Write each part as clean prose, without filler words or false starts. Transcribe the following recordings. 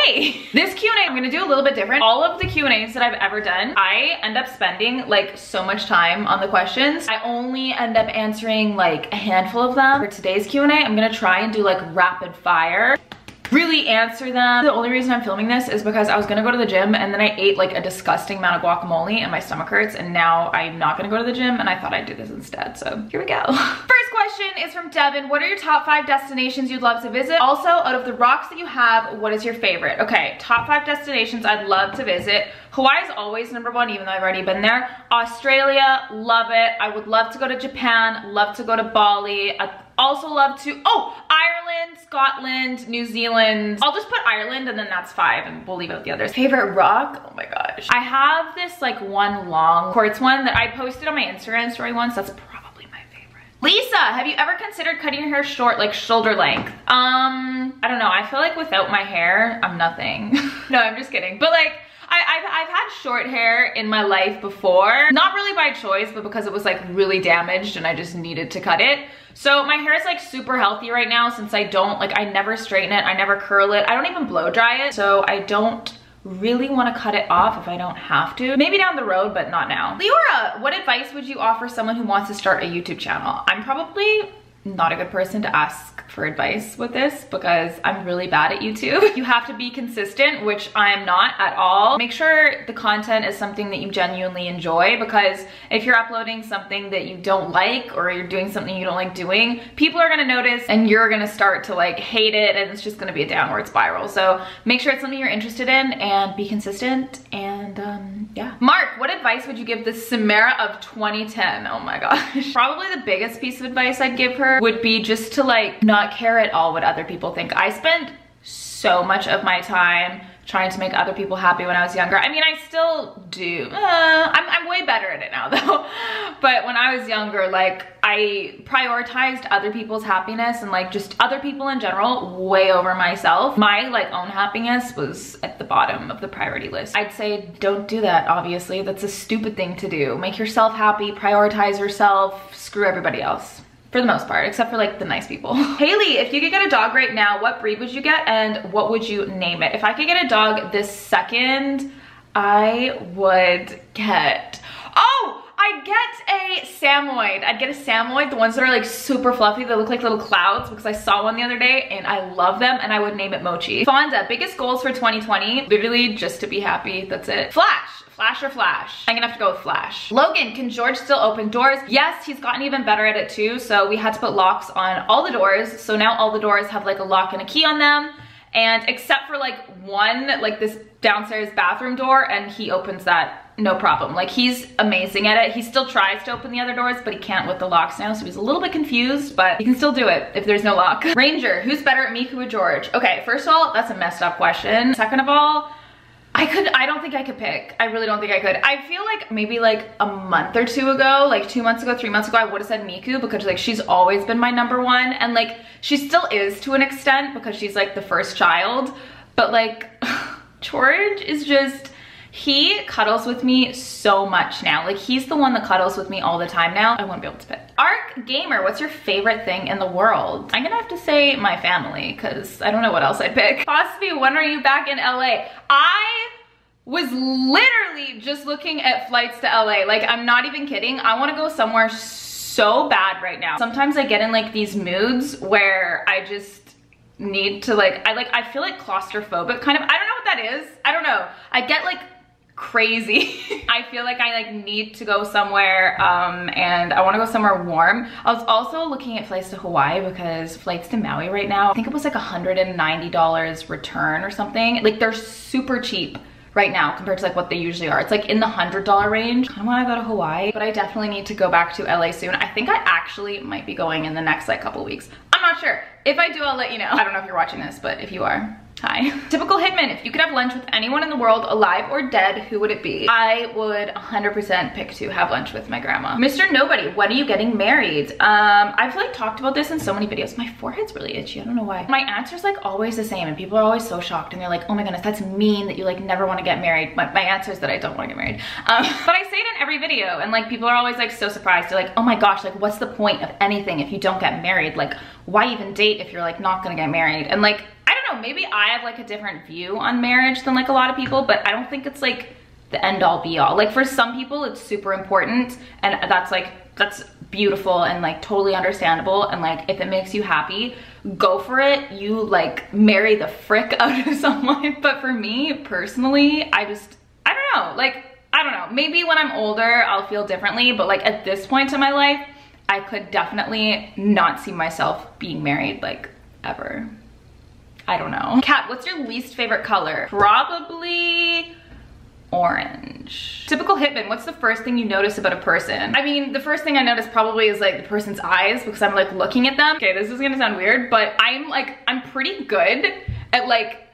Hey, this Q&A I'm gonna do a little bit different. All of the Q&As that I've ever done, I end up spending like so much time on the questions. I only end up answering like a handful of them. For today's Q&A, I'm gonna try and do like rapid fire. Really answer them. The only reason I'm filming this is because I was gonna go to the gym and then I ate like a disgusting amount of guacamole and my stomach hurts, and now I'm not gonna go to the gym and I thought I'd do this instead, so here we go. First question is from Devin. What are your top 5 destinations you'd love to visit? Also, out of the rocks that you have, what is your favorite? Okay, top 5 destinations I'd love to visit. Hawaii is always #1, even though I've already been there. Australia, love it. I would love to go to Japan, love to go to Bali. I'd also love to, Ireland, Scotland, New Zealand. I'll just put Ireland and then that's 5 and we'll leave out the others. Favorite rock? Oh my gosh. I have this like one long quartz one that I posted on my Instagram story once. That's probably my favorite. Lisa, have you ever considered cutting your hair short, like shoulder length? I don't know. I feel like without my hair, I'm nothing. No, I'm just kidding. But like, I've had short hair in my life before. Not really by choice, but because it was like really damaged and I just needed to cut it. So my hair is like super healthy right now since I never straighten it, I never curl it, I don't even blow dry it. So I don't really want to cut it off if I don't have to. Maybe down the road, but not now. Leora, what advice would you offer someone who wants to start a YouTube channel? I'm probably not a good person to ask for advice with this because I'm really bad at YouTube. You have to be consistent, which I'm not at all. Make sure the content is something that you genuinely enjoy, because if you're uploading something that you don't like or you're doing something you don't like doing, people are gonna notice and you're gonna start to like hate it and it's just gonna be a downward spiral. So make sure it's something you're interested in and be consistent, and yeah. Mark, what advice would you give the Samara of 2010? Oh my gosh. Probably the biggest piece of advice I'd give her would be just to like not care at all what other people think. I spent so much of my time trying to make other people happy when I was younger. I mean, I still do. I'm way better at it now though. But when I was younger, like I prioritized other people's happiness and like just other people in general way over myself. My like own happiness was at the bottom of the priority list. I'd say don't do that, obviously. That's a stupid thing to do. Make yourself happy, prioritize yourself, screw everybody else. For the most part, except for like the nice people. Haley, if you could get a dog right now, what breed would you get and what would you name it? If I could get a dog this second, I would get, I'd get a Samoyed. I'd get a Samoyed, the ones that are like super fluffy, that look like little clouds, because I saw one the other day and I love them, and I would name it Mochi. Fonda, biggest goals for 2020? Literally just to be happy, that's it. Flash or Flash? I'm gonna have to go with Flash. Logan, can George still open doors? Yes, he's gotten even better at it too. So we had to put locks on all the doors. So now all the doors have like a lock and a key on them. And except for like one, like this downstairs bathroom door, and he opens that no problem. Like he's amazing at it. He still tries to open the other doors, but he can't with the locks now. So he's a little bit confused, but he can still do it if there's no lock. Ranger, who's better at Miku or George? Okay, first of all, that's a messed up question. Second of all, I don't think I could pick. I really don't think I could. I feel like maybe like a month or 2 ago, like 2 months ago, 3 months ago, I would have said Miku, because like she's always been my #1, and like she still is to an extent because she's like the first child, but like George is just, he cuddles with me so much now. Like he's the one that cuddles with me all the time now. I won't be able to pick. Arc Gamer, what's your favorite thing in the world? I'm gonna have to say my family, because I don't know what else I'd pick. Possibly, when are you back in LA? I was literally just looking at flights to LA. Like I'm not even kidding. I wanna go somewhere so bad right now. Sometimes I get in like these moods where I just need to I feel like claustrophobic kind of. I don't know what that is. I don't know. I get like crazy. I feel like I like need to go somewhere and I want to go somewhere warm. I was also looking at flights to Hawaii because flights to Maui right now, I think it was like $190 return or something. Like they're super cheap right now compared to like what they usually are. It's like in the $100 range. I want to go to Hawaii, but I definitely need to go back to LA soon. I think I actually might be going in the next like couple weeks. I'm not sure. If I do, I'll let you know. I don't know if you're watching this, but if you are, hi. Typical Hitman, if you could have lunch with anyone in the world, alive or dead, who would it be? I would 100% pick to have lunch with my grandma. Mr. Nobody, when are you getting married? I've like talked about this in so many videos. My forehead's really itchy, I don't know why. My answer's like always the same and people are always so shocked and they're like, oh my goodness, that's mean that you like never want to get married. My answer is that I don't want to get married. But I say it in every video and like people are always like so surprised. They're like, oh my gosh, like what's the point of anything if you don't get married? Like why even date if you're like not gonna get married? And like, I don't know, maybe I have like a different view on marriage than like a lot of people, but I don't think it's like the end all be all. Like for some people it's super important, and that's beautiful and like totally understandable, and like if it makes you happy, go for it. You like marry the frick out of someone. But for me personally, I don't know, like I don't know, maybe when I'm older I'll feel differently, but like at this point in my life I could definitely not see myself being married like ever. I don't know. Kat, what's your least favorite color? Probably orange. Typical hitman, what's the first thing you notice about a person? I mean, the first thing I notice probably is like the person's eyes, because I'm like looking at them. Okay, this is gonna sound weird, but I'm pretty good at like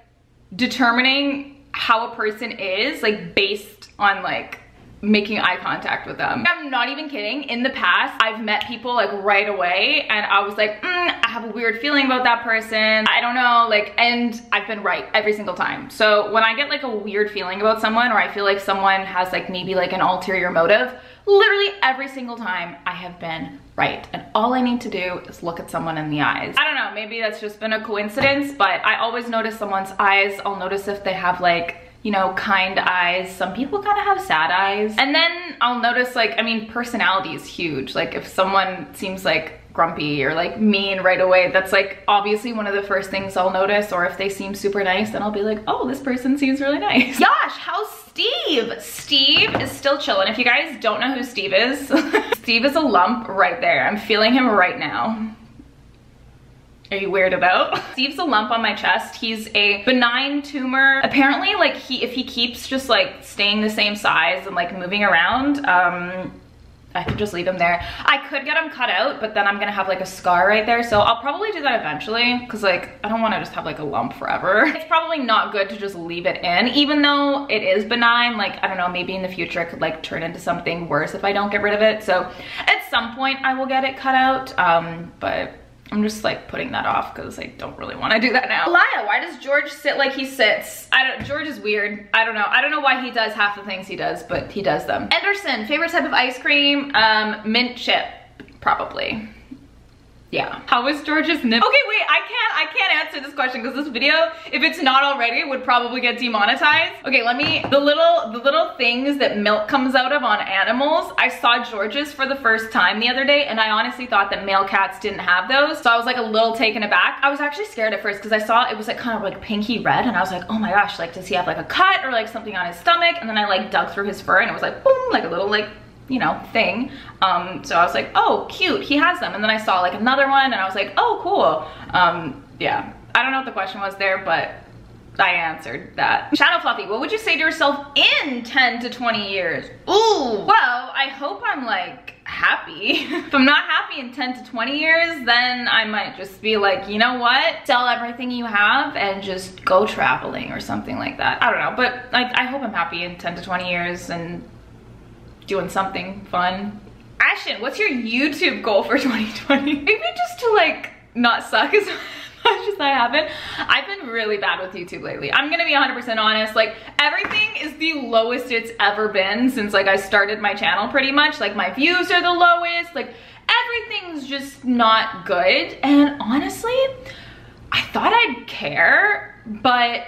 determining how a person is like based on like making eye contact with them. I'm not even kidding. In the past, I've met people like right away and I was like, I have a weird feeling about that person. I don't know, like, and I've been right every single time. So when I get like a weird feeling about someone, or I feel like someone has like maybe like an ulterior motive, literally every single time I have been right. And all I need to do is look at someone in the eyes. I don't know, maybe that's just been a coincidence, but I always notice someone's eyes. I'll notice if they have like, you know, kind eyes. Some people kind of have sad eyes. And then I'll notice like, I mean, personality is huge. Like if someone seems like grumpy or like mean right away, that's like obviously one of the first things I'll notice. Or if they seem super nice, then I'll be like, oh, this person seems really nice. Gosh, how's Steve? Steve is still chilling. If you guys don't know who Steve is, Steve is a lump right there. I'm feeling him right now. Are you weirded out? Steve's a lump on my chest. He's a benign tumor. Apparently, like if he keeps just like staying the same size and like moving around, I could just leave him there. I could get him cut out, but then I'm gonna have like a scar right there. So I'll probably do that eventually, because like I don't want to just have like a lump forever. It's probably not good to just leave it in, even though it is benign. Like I don't know, maybe in the future it could like turn into something worse if I don't get rid of it. So at some point I will get it cut out, but I'm just like putting that off because I don't really want to do that now. Laya, why does George sit like he sits? George is weird. I don't know why he does half the things he does, but he does them. Anderson, favorite type of ice cream? Mint chip, probably. Yeah. How was George's nip? Okay, wait, I can't answer this question because this video, if it's not already, would probably get demonetized. Okay, the little things that milk comes out of on animals. I saw George's for the first time the other day, and I honestly thought that male cats didn't have those. So I was like a little taken aback. I was actually scared at first because I saw it was like kind of like pinky red, and I was like, oh my gosh, like does he have like a cut or like something on his stomach? And then I like dug through his fur and it was like boom, like a little like, you know, thing. So I was like, oh, cute, he has them. And then I saw like another one and I was like, oh, cool. Yeah, I don't know what the question was there, but I answered that. Shadow Fluffy, what would you say to yourself in 10 to 20 years? Ooh, well, I hope I'm like happy. If I'm not happy in 10 to 20 years, then I might just be like, you know what? Sell everything you have and just go traveling or something like that. I don't know, but like, I hope I'm happy in 10 to 20 years and doing something fun. Ashton, what's your YouTube goal for 2020? Maybe just to like not suck as much as I haven't. I've been really bad with YouTube lately. I'm gonna be 100% honest. Like everything is the lowest it's ever been since like I started my channel pretty much. Like my views are the lowest. Like everything's just not good. And honestly, I thought I'd care, but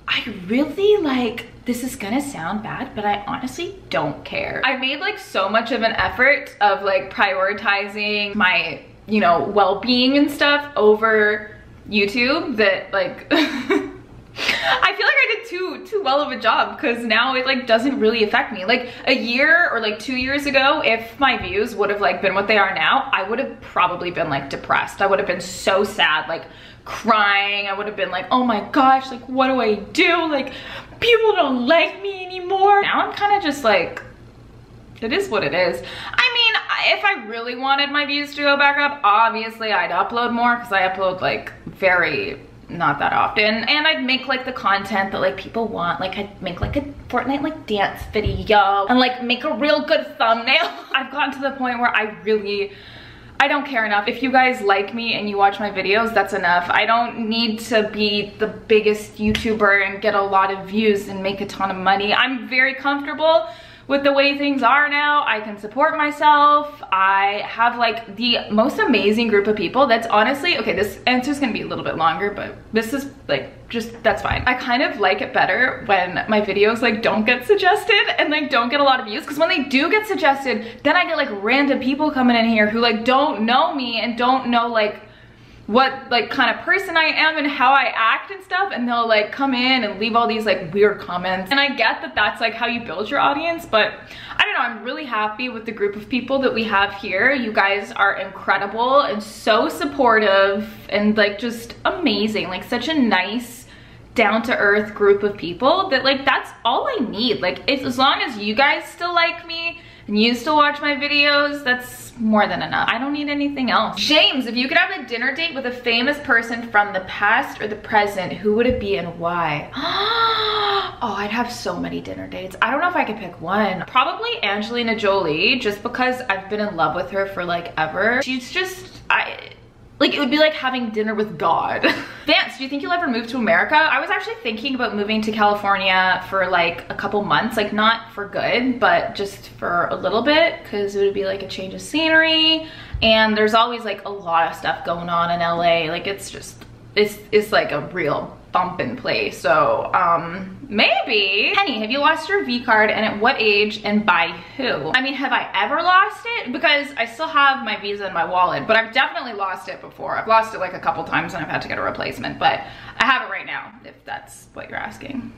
I really like, this is gonna sound bad, but I honestly don't care. I made like so much of an effort of like prioritizing my, you know, well-being and stuff over YouTube that like, I feel like I did too well of a job, because now it like doesn't really affect me. Like a year or like 2 years ago, if my views would have like been what they are now, I would have probably been like depressed. I would have been so sad, like crying. I would have been like, oh my gosh, like what do I do? Like people don't like me anymore. Now I'm kind of just like, it is what it is. I mean, if I really wanted my views to go back up, obviously I'd upload more, because I upload like very not that often, and I'd make like the content that like people want. Like I'd make like a Fortnite like dance video and like make a real good thumbnail. I've gotten to the point where I don't care enough. If you guys like me and you watch my videos, that's enough. I don't need to be the biggest YouTuber and get a lot of views and make a ton of money. I'm very comfortable with the way things are now. I can support myself. I have like the most amazing group of people that's honestly, okay, this answer is gonna be a little bit longer, but this is like, just, that's fine. I kind of like it better when my videos like don't get suggested and like don't get a lot of views, because when they do get suggested, then I get like random people coming in here who like don't know me and don't know like what like kind of person I am and how I act and stuff, and they'll like come in and leave all these like weird comments. And I get that that's like how you build your audience, but I don't know, I'm really happy with the group of people that we have here. You guys are incredible and so supportive and like just amazing, like such a nice down-to-earth group of people that like that's all I need. Like it's, as long as you guys still like me and you still watch my videos, that's more than enough. I don't need anything else. James, if you could have a dinner date with a famous person from the past or the present, who would it be and why? Oh, I'd have so many dinner dates. I don't know if I could pick one. Probably Angelina Jolie, just because I've been in love with her for like ever. She's just, like, it would be like having dinner with God. Vance, do you think you'll ever move to America? I was actually thinking about moving to California for like a couple months, like not for good, but just for a little bit, because it would be like a change of scenery. And there's always like a lot of stuff going on in LA. Like it's just, it's like a real bumpin' place. So maybe. Penny, have you lost your V card, and at what age and by who? I mean, have I ever lost it? Because I still have my Visa in my wallet, but I've definitely lost it before. I've lost it like a couple times and I've had to get a replacement, but I have it right now, if that's what you're asking.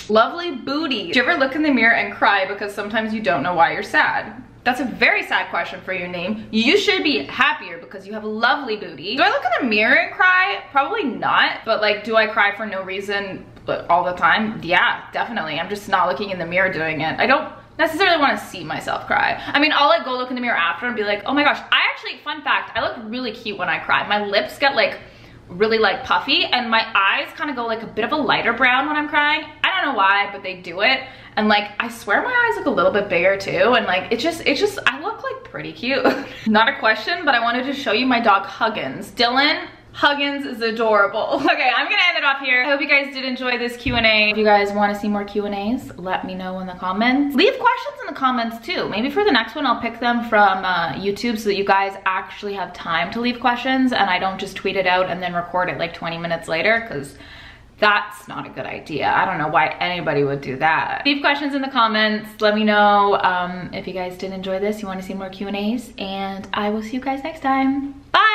Lovely booty. Do you ever look in the mirror and cry because sometimes you don't know why you're sad? That's a very sad question for your name. You should be happier because you have a lovely booty. Do I look in the mirror and cry? Probably not, but like, do I cry for no reason but all the time? Yeah, definitely. I'm just not looking in the mirror doing it. I don't necessarily want to see myself cry. I mean, I'll like go look in the mirror after and be like, oh my gosh, I actually, fun fact, I look really cute when I cry. My lips get like really like puffy and my eyes kind of go like a bit of a lighter brown when I'm crying. I don't know why, but they do it. And like, I swear my eyes look a little bit bigger too. And like, it's just, I look like pretty cute. Not a question, but I wanted to show you my dog Huggins. Dylan, Huggins is adorable. Okay, I'm gonna end it off here. I hope you guys did enjoy this Q&A. If you guys want to see more Q&As, let me know in the comments. Leave questions in the comments too. Maybe for the next one, I'll pick them from YouTube so that you guys actually have time to leave questions and I don't just tweet it out and then record it like 20 minutes later, because that's not a good idea. I don't know why anybody would do that. Leave questions in the comments. Let me know if you guys did enjoy this, you want to see more Q&As, and I will see you guys next time. Bye!